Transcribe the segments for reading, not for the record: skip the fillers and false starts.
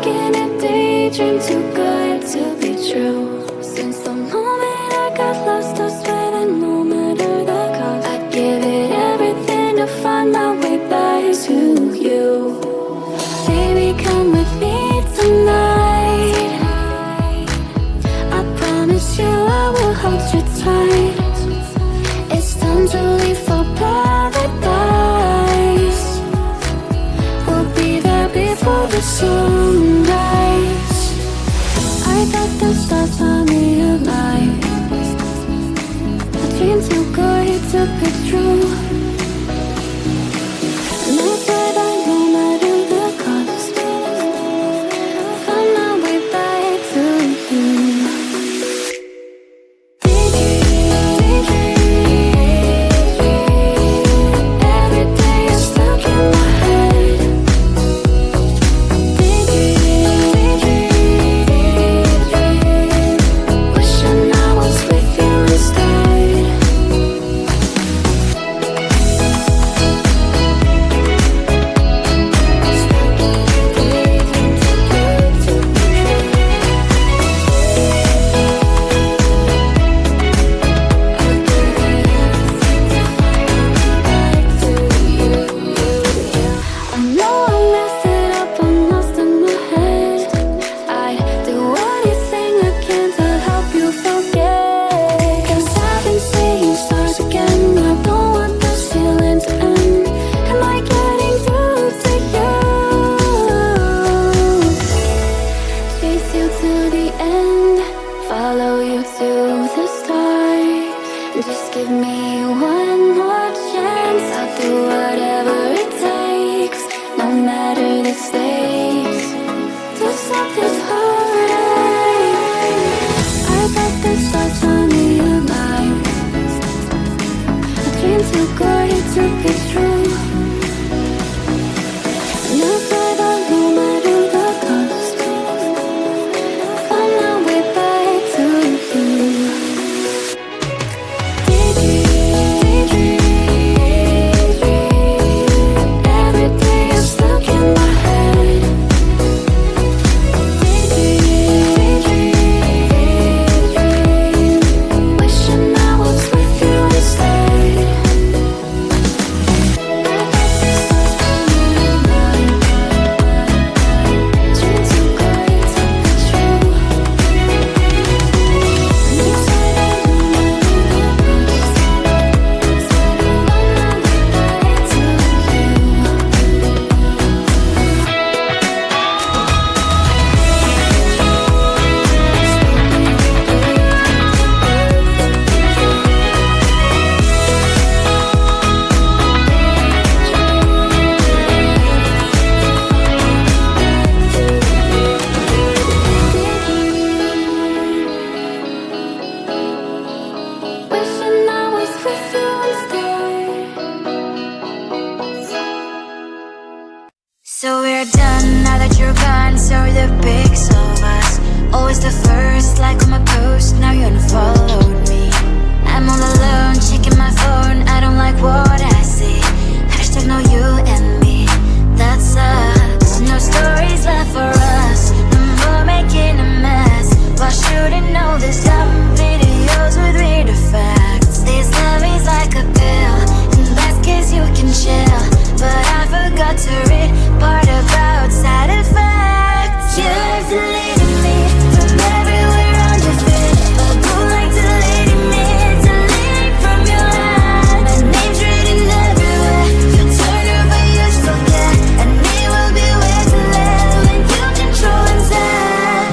making a daydream too good to be true. Since the moment I got lost, I swear that no matter the cost, I'd give it everything to find my way back to you. Baby, come with me tonight. I promise you I will hold you tight. It's time to leave for paradise. We'll be there before the sunrise. I got the stars on me at night. A dream too good to be true. And I swear that no matter the cost, find my way back to you. Every day you're stuck in my head. Wishing I was with you instead. I know I messed it up, I'm lost in my head. I'd do anything I can to help you forget. 'Cause I've been saying start again. I don't want this feeling to end. Am I getting through to you? Chase you to the end, follow you to the start. Just give me one more chance. I'll do whatever it takes, no matter the stakes, to stop this heartache. I got the stars on me at night. A dream too good to be true. And I swear that no matter the cost, find my way back to you. Every day you're stuck in my head. Wishing I was with you instead. Dream too good to be true. And you say that no matter the cost, find my way back to you. Wishing I was with you instead. So we're done now that you're gone. So are the pics of us. Always the first, like on my post. Now you unfollowed me. I'm all alone, checking my phone. I don't like what I see. Hashtag no you and me. That sucks. No stories left for us. No more making a mess. Why shouldn't know this dumb videos with weird effects? This love is like a pill. In best case you can chill, but I forgot to read part about side effects. You've deleted me from everywhere on your feed, but who like deleting me? Deleting from your head. My name's written everywhere. You turn her but you still care. And it will be way to live when you control and set.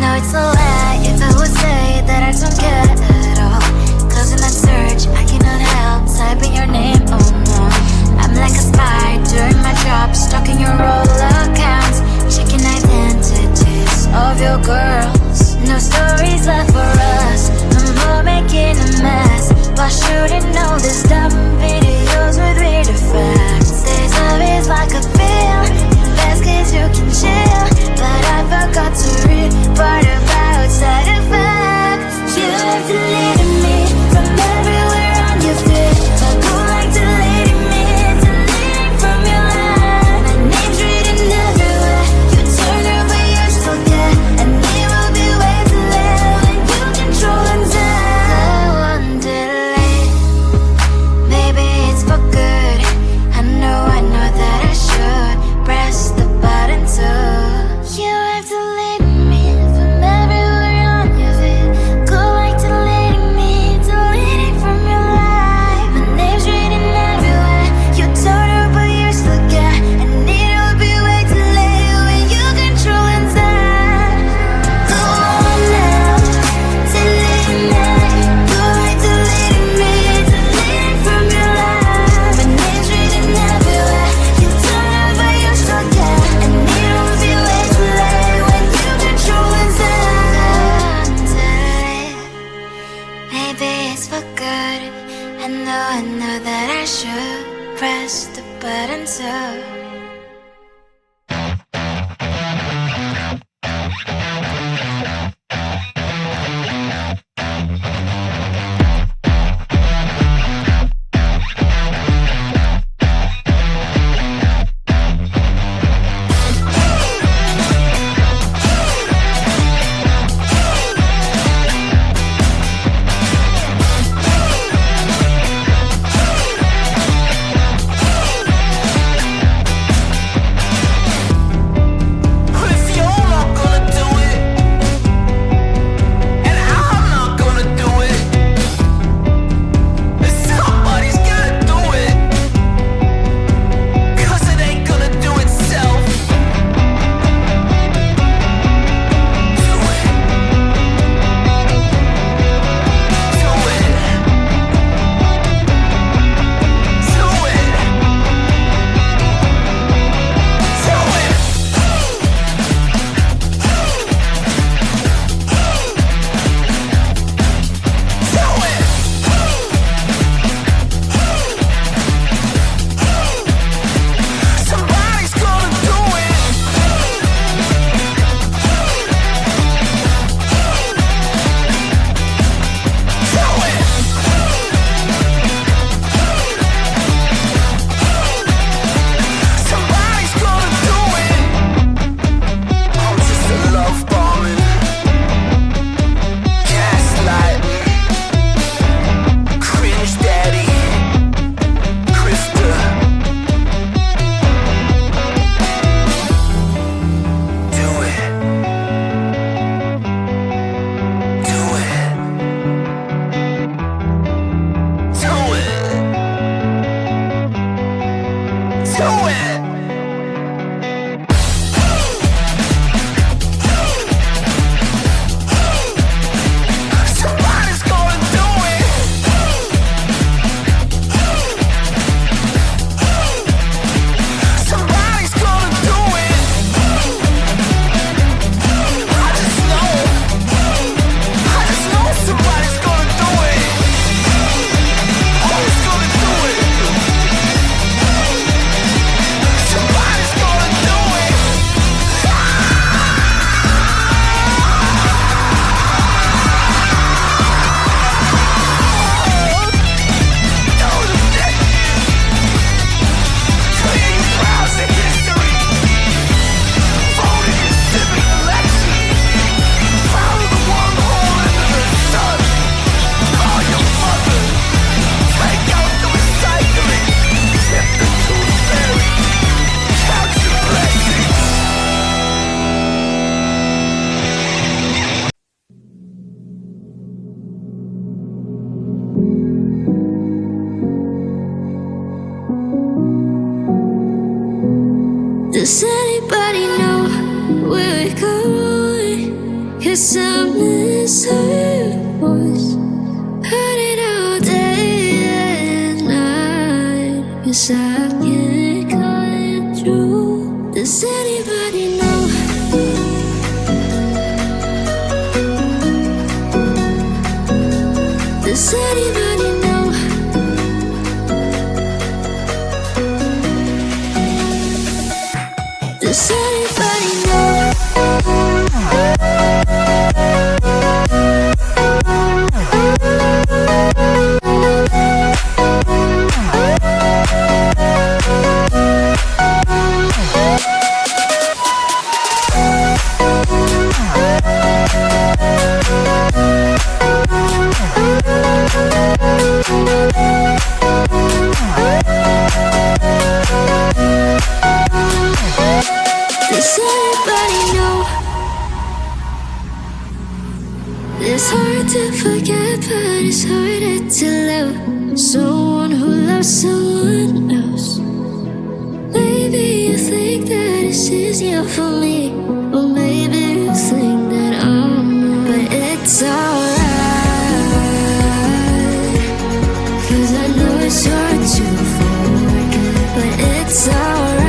No, it's a lie if I would say that I don't care at all. Cause in that search I cannot help typing your name, oh no. I'm like a spy doing my job, stalking your roll accounts, checking identities of your girls. No stories left for us, no more making a mess. Why shouldn't know this dumb videos with weird effects? This love is like a pill. In best case you can chill, but I forgot to read part about side effects. You've deleted me from everywhere on your feed, but who like deleting me? Deleting from your head. My name's written everywhere. You turn her but guess I can't cut through. Does anybody know? Does anybody know? Does anybody know? Does anybody know? It's hard to forget, but it's harder to love someone who loves someone else. Maybe you think that it's easier for me, or maybe you think that I'm, but it's alright. 'Cause I know it's hard to forget, but it's alright.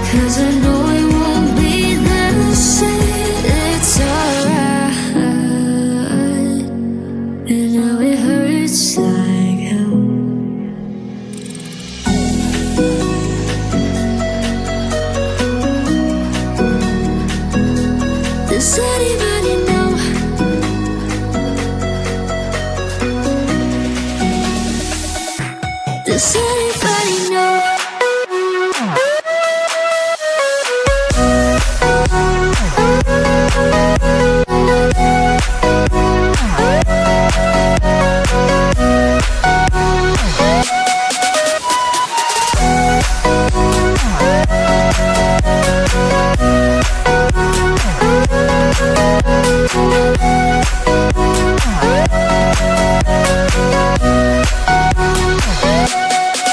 'Cause I know it won't be the same. It's alright. And now it hurts like hell. Does anybody know? Does anybody know?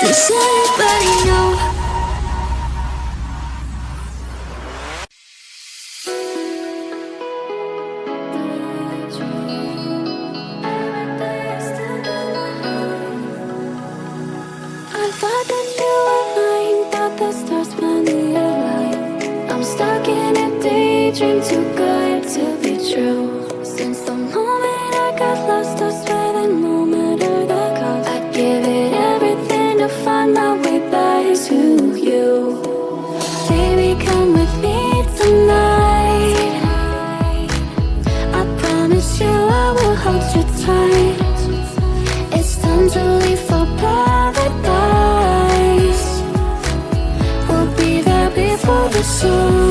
Does anybody know? I thought that you were mine, thought the stars finally aligned. I'm stuck in a daydream, too good to be true. Since the moment I got lost, I swear that no matter the cost, I'd give it everything to find my way back to you. Baby, come with me tonight. I promise you I will hold you tight. It's time to leave for paradise. We'll be there before the sun